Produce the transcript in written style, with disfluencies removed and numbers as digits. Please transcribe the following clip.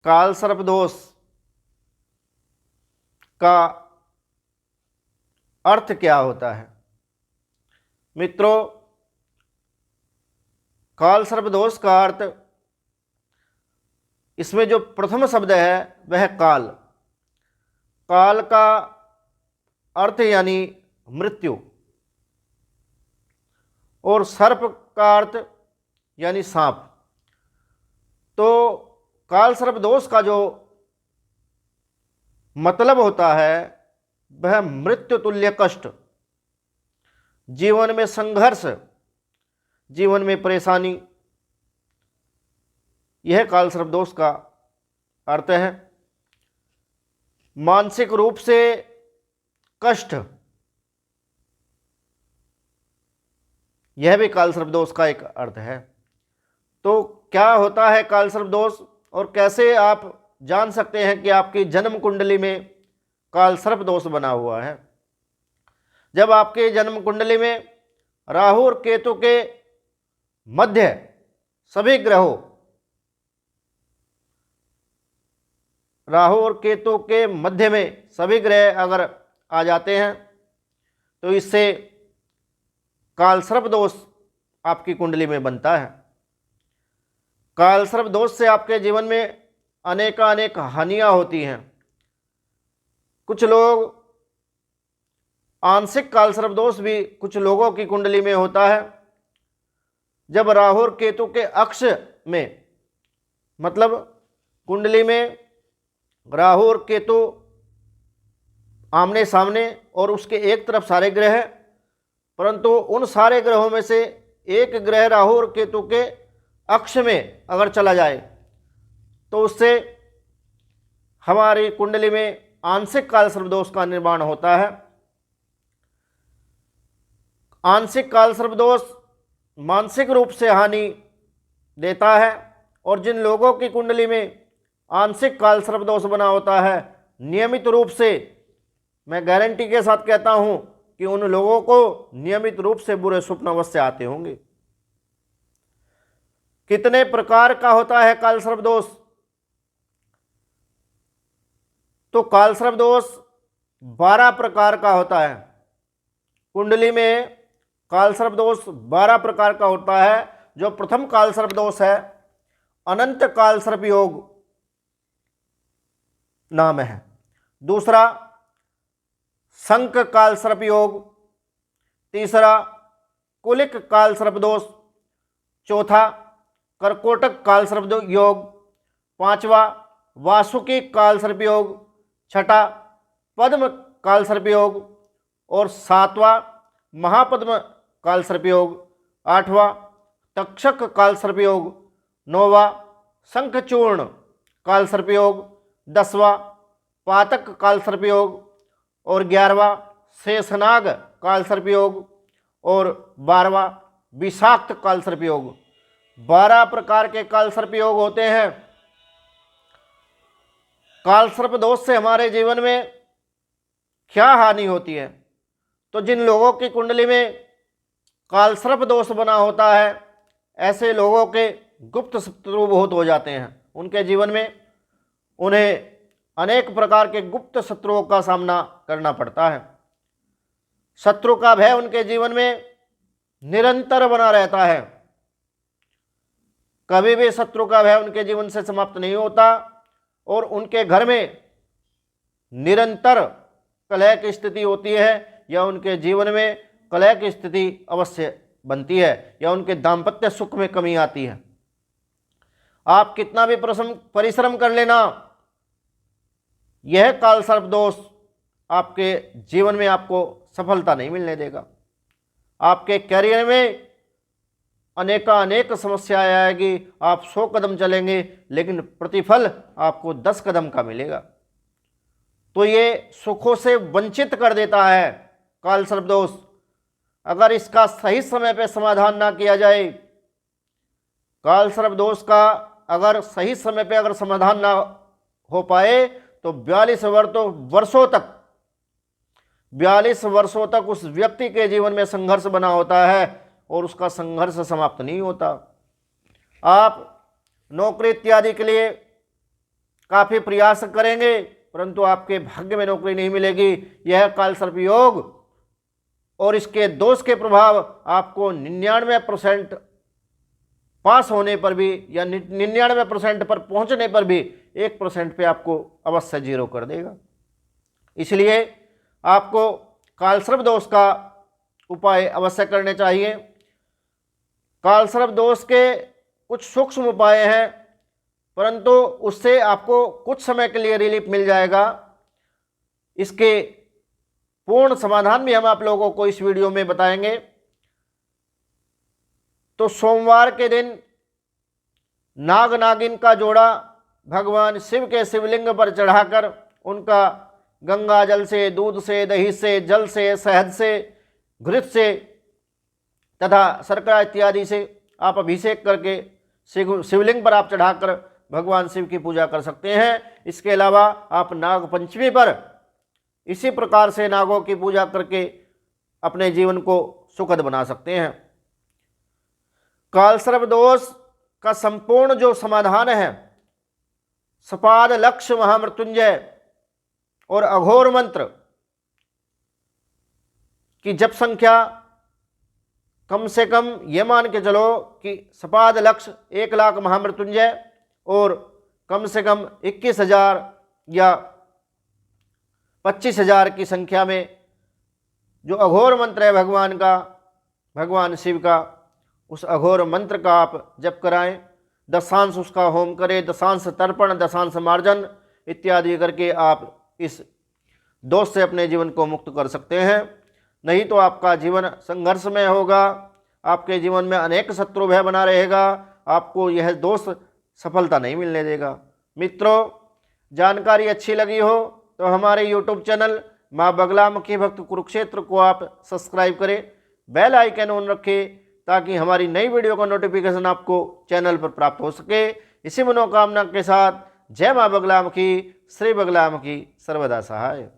काल सर्प दोष का अर्थ क्या होता है? मित्रों, काल सर्प दोष का अर्थ, इसमें जो प्रथम शब्द है वह काल। काल का अर्थ यानी मृत्यु, और सर्प का अर्थ यानी सांप। तो काल सर्प दोष का जो मतलब होता है वह मृत्यु तुल्य कष्ट, जीवन में संघर्ष, जीवन में परेशानी, यह काल सर्प दोष का अर्थ है। मानसिक रूप से कष्ट, यह भी काल सर्प दोष का एक अर्थ है। तो क्या होता है काल सर्प दोष और कैसे आप जान सकते हैं कि आपकी जन्म कुंडली में काल सर्प दोष बना हुआ है? जब आपके जन्म कुंडली में राहु और केतु के मध्य सभी ग्रहों, राहु और केतु के मध्य में सभी ग्रह अगर आ जाते हैं तो इससे काल सर्प दोष आपकी कुंडली में बनता है। काल सर्प दोष से आपके जीवन में अनेक हानियां होती हैं। कुछ लोग, आंशिक काल सर्प दोष भी कुछ लोगों की कुंडली में होता है। जब राहु और केतु के अक्ष में, मतलब कुंडली में राहु और केतु आमने सामने और उसके एक तरफ सारे ग्रह हैं, परंतु उन सारे ग्रहों में से एक ग्रह राहु और केतु के अक्ष में अगर चला जाए तो उससे हमारी कुंडली में आंशिक काल सर्प दोष का निर्माण होता है। आंशिक काल सर्प दोष मानसिक रूप से हानि देता है, और जिन लोगों की कुंडली में आंशिक काल सर्प दोष बना होता है, नियमित रूप से, मैं गारंटी के साथ कहता हूं कि उन लोगों को नियमित रूप से बुरे स्वप्न अवश्य आते होंगे। कितने प्रकार का होता है काल सर्प दोष? तो काल सर्प दोष 12 प्रकार का होता है। कुंडली में काल सर्प दोष 12 प्रकार का होता है। जो प्रथम काल सर्प दोष है, अनंत काल सर्प योग नाम है। दूसरा, संक काल सर्प योग। तीसरा, कुलिक काल सर्प दोष। चौथा, कर्कोटक काल सर्प योग। पांचवा, वासुकी काल सर्प योग। छठा, पद्म काल सर्प योग। और सातवां, महापद्म काल सर्प योग। आठवां, तक्षक काल सर्प योग। नौवां, शंखचूर्ण काल सर्प योग। 10वां, पातक काल सर्प योग। और 11वां, शेषनाग काल सर्प योग। और 12वां, विषाक्त काल सर्प योग। 12 प्रकार के काल सर्प योग होते हैं। काल सर्प दोष से हमारे जीवन में क्या हानि होती है? तो जिन लोगों की कुंडली में काल सर्प दोष बना होता है, ऐसे लोगों के गुप्त शत्रु बहुत हो जाते हैं। उनके जीवन में उन्हें अनेक प्रकार के गुप्त शत्रुओं का सामना करना पड़ता है। शत्रु का भय उनके जीवन में निरंतर बना रहता है। कभी भी शत्रु का भय उनके जीवन से समाप्त नहीं होता, और उनके घर में निरंतर कलह की स्थिति होती है, या उनके जीवन में कलह की स्थिति अवश्य बनती है, या उनके दाम्पत्य सुख में कमी आती है। आप कितना भी परिश्रम कर लेना, यह काल सर्प दोष आपके जीवन में आपको सफलता नहीं मिलने देगा। आपके करियर में अनेक समस्याएं आएगी। आप 100 कदम चलेंगे लेकिन प्रतिफल आपको 10 कदम का मिलेगा। तो ये सुखों से वंचित कर देता है काल सर्प दोष। अगर इसका सही समय पर समाधान ना किया जाए, काल सर्प दोष का अगर सही समय पर अगर समाधान ना हो पाए तो 42 वर्षों तक उस व्यक्ति के जीवन में संघर्ष बना होता है, और उसका संघर्ष समाप्त नहीं होता। आप नौकरी इत्यादि के लिए काफ़ी प्रयास करेंगे परंतु आपके भाग्य में नौकरी नहीं मिलेगी। यह कालसर्प योग और इसके दोष के प्रभाव आपको 99% पास होने पर भी या 99% पर पहुंचने पर भी 1% पे आपको अवश्य जीरो कर देगा। इसलिए आपको कालसर्प दोष का उपाय अवश्य करने चाहिए। कालसर्प दोष के कुछ सूक्ष्म उपाय हैं परंतु उससे आपको कुछ समय के लिए रिलीफ मिल जाएगा। इसके पूर्ण समाधान भी हम आप लोगों को इस वीडियो में बताएंगे। तो सोमवार के दिन नाग नागिन का जोड़ा भगवान शिव के शिवलिंग पर चढ़ाकर उनका गंगा जल से, दूध से, दही से, जल से, शहद से, घृत से तथा शर्करा इत्यादि से आप अभिषेक करके शिवलिंग पर आप चढ़ाकर भगवान शिव की पूजा कर सकते हैं। इसके अलावा आप नाग पंचमी पर इसी प्रकार से नागों की पूजा करके अपने जीवन को सुखद बना सकते हैं। कालसर्प दोष का संपूर्ण जो समाधान है सपाद लक्ष्य महामृत्युंजय और अघोर मंत्र की जप संख्या कम से कम ये मान के चलो कि सपाद लक्ष्य 1 लाख महामृत्युंजय और कम से कम 21,000 या 25,000 की संख्या में जो अघोर मंत्र है भगवान का, भगवान शिव का, उस अघोर मंत्र का आप जप कराएं। दशांश उसका होम करें, दशांश तर्पण, दशांश मार्जन इत्यादि करके आप इस दोष से अपने जीवन को मुक्त कर सकते हैं। नहीं तो आपका जीवन संघर्षमय होगा, आपके जीवन में अनेक शत्रु भय बना रहेगा, आपको यह दोष सफलता नहीं मिलने देगा। मित्रों, जानकारी अच्छी लगी हो तो हमारे YouTube चैनल माँ बगलामुखी भक्त कुरुक्षेत्र को आप सब्सक्राइब करें, बेल आइकन ऑन रखें ताकि हमारी नई वीडियो का नोटिफिकेशन आपको चैनल पर प्राप्त हो सके। इसी मनोकामना के साथ जय माँ बगलामुखी, श्री बगलामुखी सर्वदा सहाय।